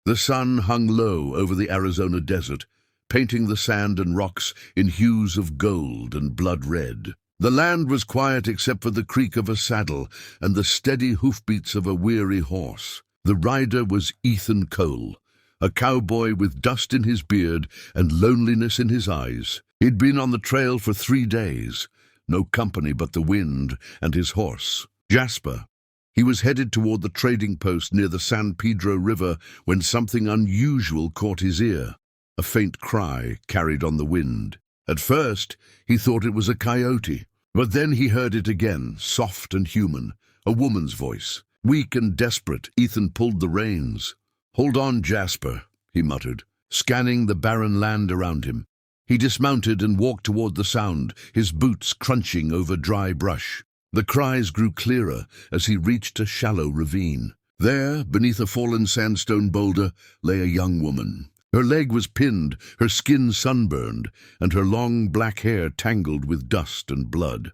The sun hung low over the Arizona desert, painting the sand and rocks in hues of gold and blood red. The land was quiet except for the creak of a saddle and the steady hoofbeats of a weary horse. The rider was Ethan Cole, a cowboy with dust in his beard and loneliness in his eyes. He'd been on the trail for 3 days, no company but the wind and his horse, Jasper. He was headed toward the trading post near the San Pedro River when something unusual caught his ear. A faint cry carried on the wind. At first, he thought it was a coyote, but then he heard it again, soft and human, a woman's voice. Weak and desperate, Ethan pulled the reins. "Hold on, Jasper," he muttered, scanning the barren land around him. He dismounted and walked toward the sound, his boots crunching over dry brush. The cries grew clearer as he reached a shallow ravine. There, beneath a fallen sandstone boulder, lay a young woman. Her leg was pinned, her skin sunburned, and her long black hair tangled with dust and blood.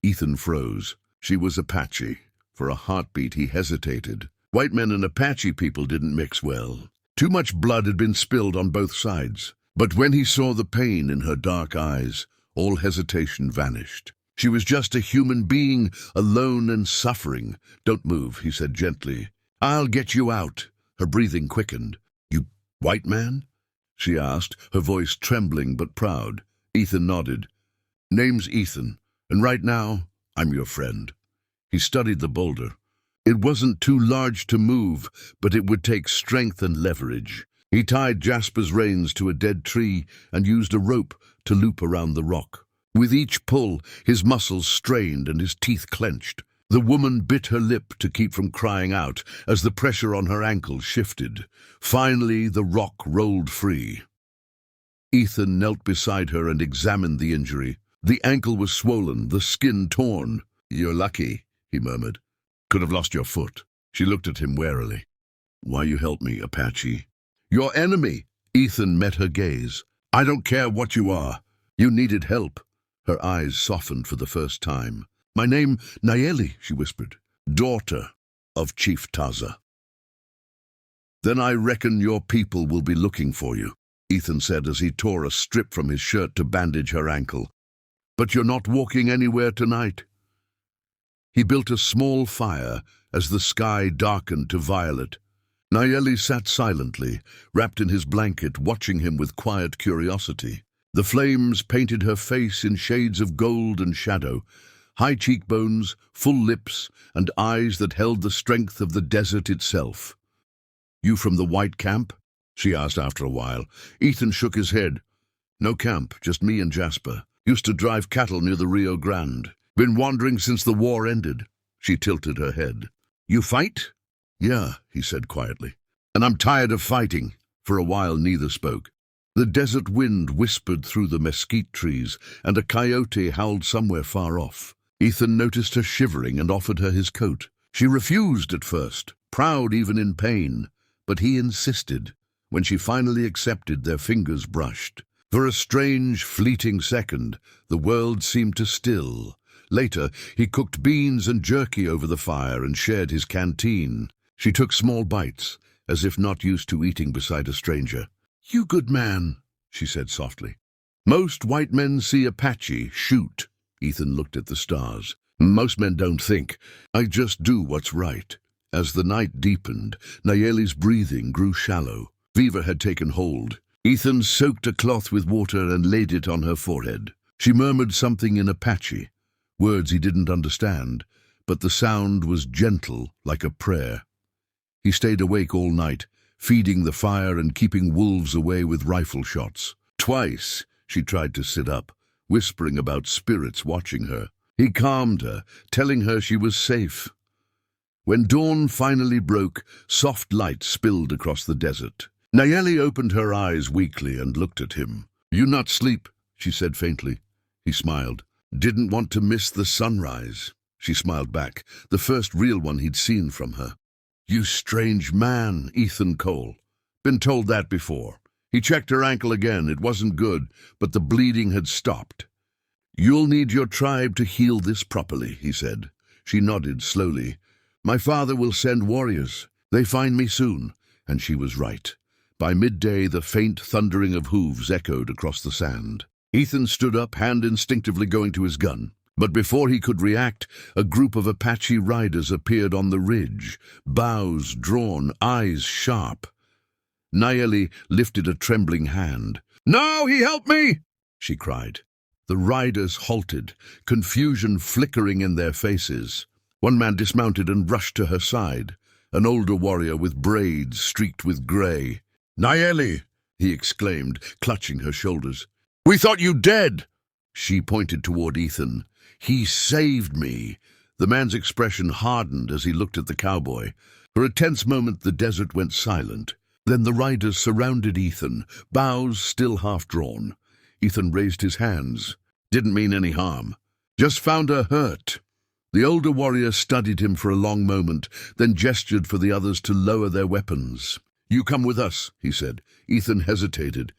Ethan froze. She was Apache. For a heartbeat, he hesitated. White men and Apache people didn't mix well. Too much blood had been spilled on both sides. But when he saw the pain in her dark eyes, all hesitation vanished. She was just a human being, alone and suffering. "Don't move," he said gently. "I'll get you out." Her breathing quickened. "You white man?" she asked, her voice trembling but proud. Ethan nodded. "Name's Ethan, and right now, I'm your friend." He studied the boulder. It wasn't too large to move, but it would take strength and leverage. He tied Jasper's reins to a dead tree and used a rope to loop around the rock. With each pull, his muscles strained and his teeth clenched. The woman bit her lip to keep from crying out as the pressure on her ankles shifted. Finally, the rock rolled free. Ethan knelt beside her and examined the injury. The ankle was swollen, the skin torn. "You're lucky," he murmured. "Could have lost your foot." She looked at him warily. "Why you help me, Apache?" "Your enemy." Ethan met her gaze. "I don't care what you are. You needed help." Her eyes softened for the first time. "My name, Nayeli," she whispered. "Daughter of Chief Taza." "Then I reckon your people will be looking for you," Ethan said as he tore a strip from his shirt to bandage her ankle. "But you're not walking anywhere tonight." He built a small fire as the sky darkened to violet. Nayeli sat silently, wrapped in his blanket, watching him with quiet curiosity. The flames painted her face in shades of gold and shadow, high cheekbones, full lips, and eyes that held the strength of the desert itself. "You from the white camp?" she asked after a while. Ethan shook his head. "No camp, just me and Jasper. Used to drive cattle near the Rio Grande. Been wandering since the war ended." She tilted her head. "You fight?" "Yeah," he said quietly. "And I'm tired of fighting." For a while neither spoke. The desert wind whispered through the mesquite trees, and a coyote howled somewhere far off. Ethan noticed her shivering and offered her his coat. She refused at first, proud even in pain, but he insisted. When she finally accepted, their fingers brushed. For a strange, fleeting second, the world seemed to still. Later, he cooked beans and jerky over the fire and shared his canteen. She took small bites, as if not used to eating beside a stranger. "You good man," she said softly. "Most white men see Apache, shoot." Ethan looked at the stars. "Most men don't think. I just do what's right." As the night deepened, Nayeli's breathing grew shallow. Fever had taken hold. Ethan soaked a cloth with water and laid it on her forehead. She murmured something in Apache, words he didn't understand, but the sound was gentle, like a prayer. He stayed awake all night, feeding the fire and keeping wolves away with rifle shots. Twice she tried to sit up, whispering about spirits watching her. He calmed her, telling her she was safe. When dawn finally broke, soft light spilled across the desert. Nayeli opened her eyes weakly and looked at him. "You not sleep," she said faintly. He smiled. "Didn't want to miss the sunrise." She smiled back, the first real one he'd seen from her. "You strange man, Ethan Cole. Been told that before." He checked her ankle again. It wasn't good, but the bleeding had stopped. "You'll need your tribe to heal this properly," he said. She nodded slowly. "My father will send warriors. They find me soon, And she was right. By midday, the faint thundering of hooves echoed across the sand. Ethan stood up, hand instinctively going to his gun. But before he could react, a group of Apache riders appeared on the ridge, bows drawn, eyes sharp. Nayeli lifted a trembling hand. "No, he helped me!" she cried. The riders halted, confusion flickering in their faces. One man dismounted and rushed to her side, an older warrior with braids streaked with grey. "Nayeli!" he exclaimed, clutching her shoulders. "We thought you dead!" She pointed toward Ethan. "He saved me." The man's expression hardened as he looked at the cowboy. For a tense moment the desert went silent. Then the riders surrounded Ethan, bows still half-drawn. Ethan raised his hands. "Didn't mean any harm. Just found her hurt." The older warrior studied him for a long moment, then gestured for the others to lower their weapons. "You come with us," he said. Ethan hesitated.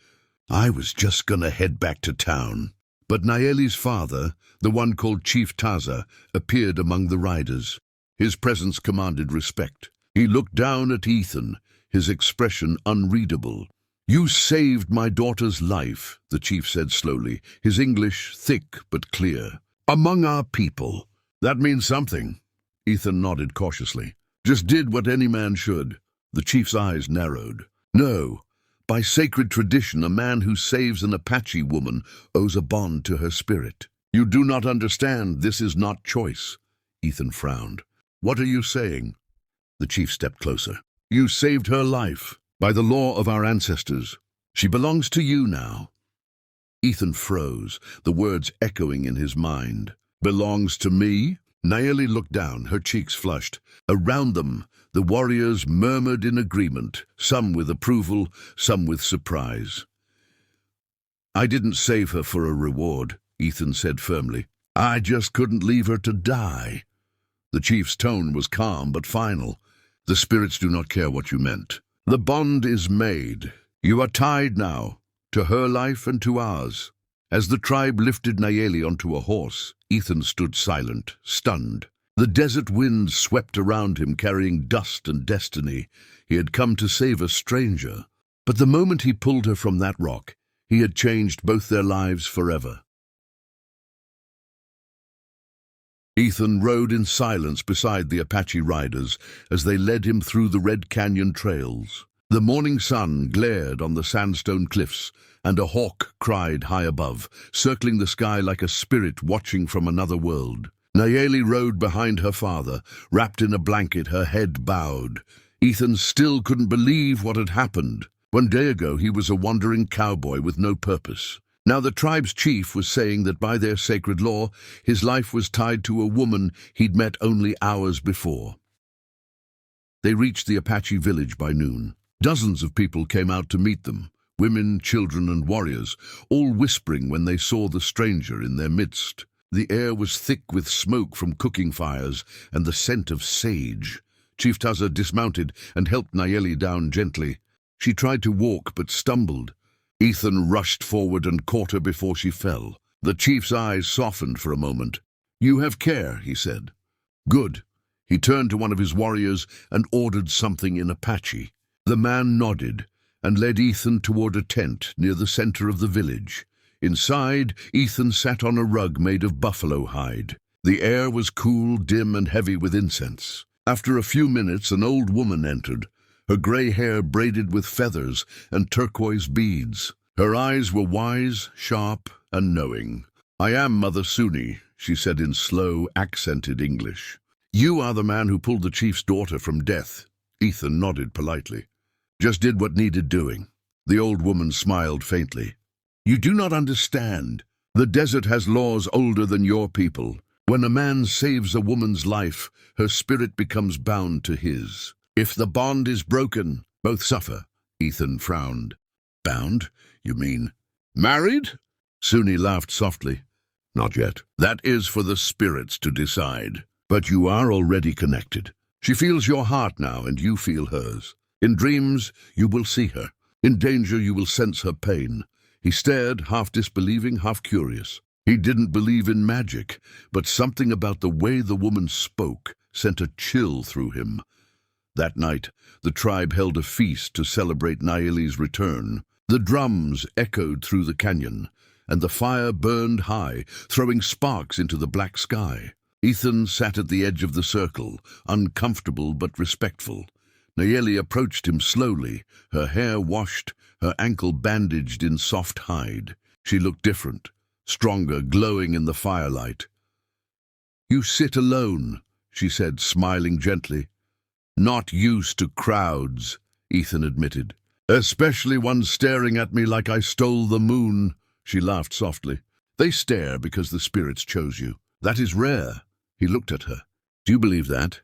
"I was just gonna head back to town." But Nayeli's father, the one called Chief Taza, appeared among the riders. His presence commanded respect. He looked down at Ethan, his expression unreadable. "You saved my daughter's life," the chief said slowly, his English thick but clear. "Among our people. That means something." Ethan nodded cautiously. "Just did what any man should." The chief's eyes narrowed. "No. By sacred tradition, a man who saves an Apache woman owes a bond to her spirit." "You do not understand. This is not choice." Ethan frowned. "What are you saying?" The chief stepped closer. "You saved her life, by the law of our ancestors. She belongs to you now." Ethan froze, the words echoing in his mind. "Belongs to me?" Nayeli looked down, her cheeks flushed. Around them, the warriors murmured in agreement, some with approval, some with surprise. "I didn't save her for a reward," Ethan said firmly. "I just couldn't leave her to die." The chief's tone was calm but final. "The spirits do not care what you meant. The bond is made. You are tied now, to her life and to ours." As the tribe lifted Nayeli onto a horse, Ethan stood silent, stunned. The desert wind swept around him, carrying dust and destiny. He had come to save a stranger. But the moment he pulled her from that rock, he had changed both their lives forever. Ethan rode in silence beside the Apache riders as they led him through the Red Canyon trails. The morning sun glared on the sandstone cliffs, and a hawk cried high above, circling the sky like a spirit watching from another world. Nayeli rode behind her father, wrapped in a blanket, her head bowed. Ethan still couldn't believe what had happened. 1 day ago he was a wandering cowboy with no purpose. Now the tribe's chief was saying that by their sacred law, his life was tied to a woman he'd met only hours before. They reached the Apache village by noon. Dozens of people came out to meet them, women, children, and warriors, all whispering when they saw the stranger in their midst. The air was thick with smoke from cooking fires and the scent of sage. Chief Taza dismounted and helped Nayeli down gently. She tried to walk but stumbled. Ethan rushed forward and caught her before she fell. The chief's eyes softened for a moment. "You have care," he said. "Good." He turned to one of his warriors and ordered something in Apache. The man nodded and led Ethan toward a tent near the center of the village. Inside, Ethan sat on a rug made of buffalo hide. The air was cool, dim, and heavy with incense. After a few minutes, an old woman entered, her gray hair braided with feathers and turquoise beads. Her eyes were wise, sharp, and knowing. "I am Mother Suni," she said in slow, accented English. "You are the man who pulled the chief's daughter from death." Ethan nodded politely. "Just did what needed doing." The old woman smiled faintly. "You do not understand. The desert has laws older than your people. When a man saves a woman's life, her spirit becomes bound to his. If the bond is broken, both suffer." Ethan frowned. "Bound? You mean married?" Suni laughed softly. "Not yet. That is for the spirits to decide. But you are already connected. She feels your heart now, and you feel hers. In dreams, you will see her. In danger, you will sense her pain." He stared, half disbelieving, half curious. He didn't believe in magic, but something about the way the woman spoke sent a chill through him. That night, the tribe held a feast to celebrate Naeli's return. The drums echoed through the canyon, and the fire burned high, throwing sparks into the black sky. Ethan sat at the edge of the circle, uncomfortable but respectful. Naeli approached him slowly, her hair washed, her ankle bandaged in soft hide. She looked different, stronger, glowing in the firelight. "You sit alone," she said, smiling gently. "Not used to crowds," Ethan admitted. "Especially one staring at me like I stole the moon." She laughed softly. "They stare because the spirits chose you. That is rare." He looked at her. "Do you believe that?"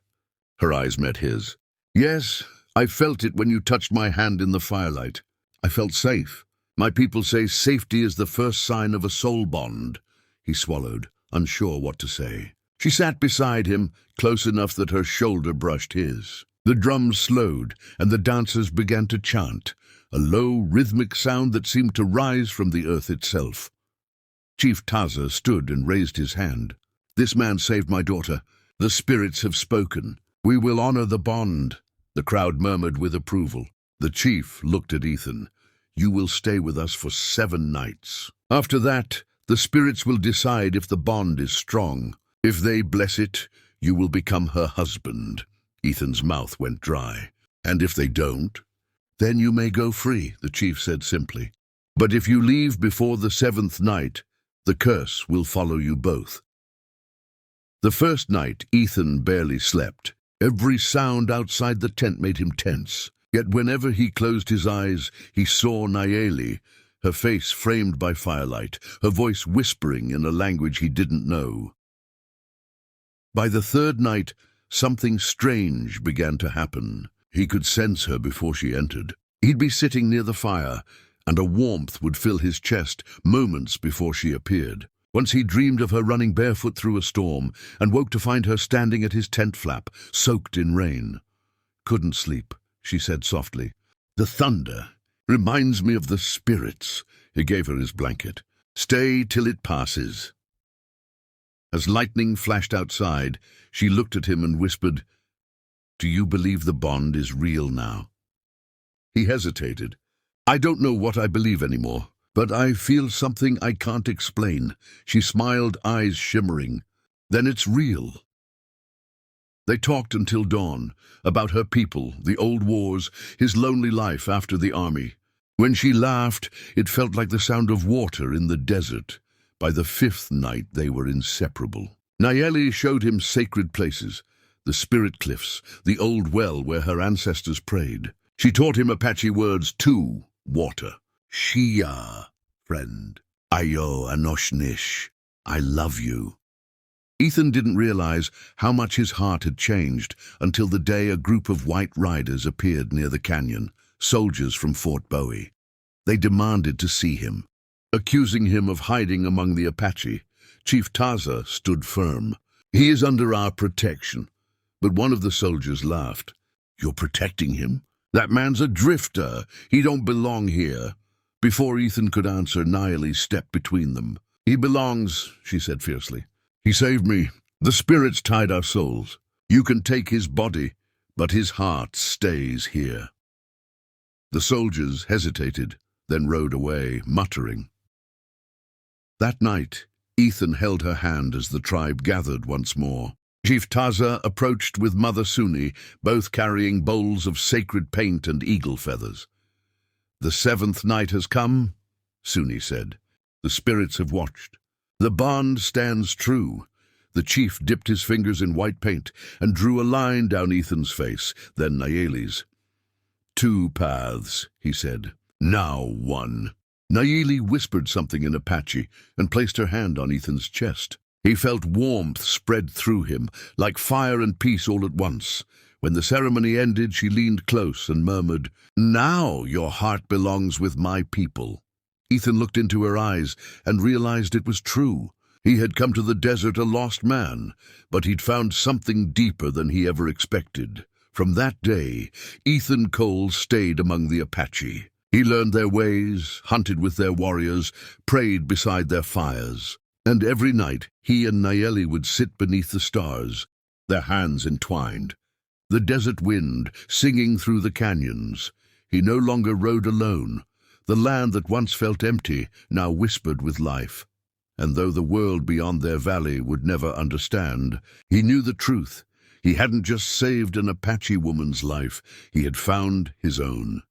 Her eyes met his. "Yes, I felt it when you touched my hand in the firelight. I felt safe. My people say safety is the first sign of a soul bond." He swallowed, unsure what to say. She sat beside him, close enough that her shoulder brushed his. The drums slowed, and the dancers began to chant, a low, rhythmic sound that seemed to rise from the earth itself. Chief Taza stood and raised his hand. "This man saved my daughter. The spirits have spoken. We will honor the bond." The crowd murmured with approval. The chief looked at Ethan. "You will stay with us for 7 nights. After that, the spirits will decide if the bond is strong. If they bless it, you will become her husband." Ethan's mouth went dry. "And if they don't?" "Then you may go free," the chief said simply. "But if you leave before the 7th night, the curse will follow you both." The first night, Ethan barely slept. Every sound outside the tent made him tense. Yet whenever he closed his eyes, he saw Naeli, her face framed by firelight, her voice whispering in a language he didn't know. By the 3rd night, something strange began to happen. He could sense her before she entered. He'd be sitting near the fire, and a warmth would fill his chest moments before she appeared. Once he dreamed of her running barefoot through a storm, and woke to find her standing at his tent flap, soaked in rain. "Couldn't sleep," she said softly. "The thunder reminds me of the spirits." He gave her his blanket. "Stay till it passes." As lightning flashed outside, she looked at him and whispered, "Do you believe the bond is real now?" He hesitated. "I don't know what I believe anymore, but I feel something I can't explain." She smiled, eyes shimmering. "Then it's real." They talked until dawn, about her people, the old wars, his lonely life after the army. When she laughed, it felt like the sound of water in the desert. By the 5th night, they were inseparable. Naeli showed him sacred places, the spirit cliffs, the old well where her ancestors prayed. She taught him Apache words too: water. "Shia, friend. Ayo anoshnish. I love you." Ethan didn't realize how much his heart had changed until the day a group of white riders appeared near the canyon, soldiers from Fort Bowie. They demanded to see him, accusing him of hiding among the Apache. Chief Taza stood firm. "He is under our protection." But one of the soldiers laughed. "You're protecting him? That man's a drifter. He don't belong here." Before Ethan could answer, Naeli stepped between them. "He belongs," she said fiercely. "He saved me. The spirits tied our souls. You can take his body, but his heart stays here." The soldiers hesitated, then rode away, muttering. That night, Ethan held her hand as the tribe gathered once more. Chief Taza approached with Mother Suni, both carrying bowls of sacred paint and eagle feathers. "The 7th night has come," Suni said. "The spirits have watched. The bond stands true." The chief dipped his fingers in white paint and drew a line down Ethan's face, then Naeli's. "2 paths," he said. "Now 1. Naeli whispered something in Apache and placed her hand on Ethan's chest. He felt warmth spread through him, like fire and peace all at once. When the ceremony ended, she leaned close and murmured, "Now your heart belongs with my people." Ethan looked into her eyes and realized it was true. He had come to the desert a lost man, but he'd found something deeper than he ever expected. From that day, Ethan Cole stayed among the Apache. He learned their ways, hunted with their warriors, prayed beside their fires. And every night, he and Naeli would sit beneath the stars, their hands entwined. the desert wind singing through the canyons. He no longer rode alone. The land that once felt empty now whispered with life. And though the world beyond their valley would never understand, he knew the truth. He hadn't just saved an Apache woman's life, he had found his own.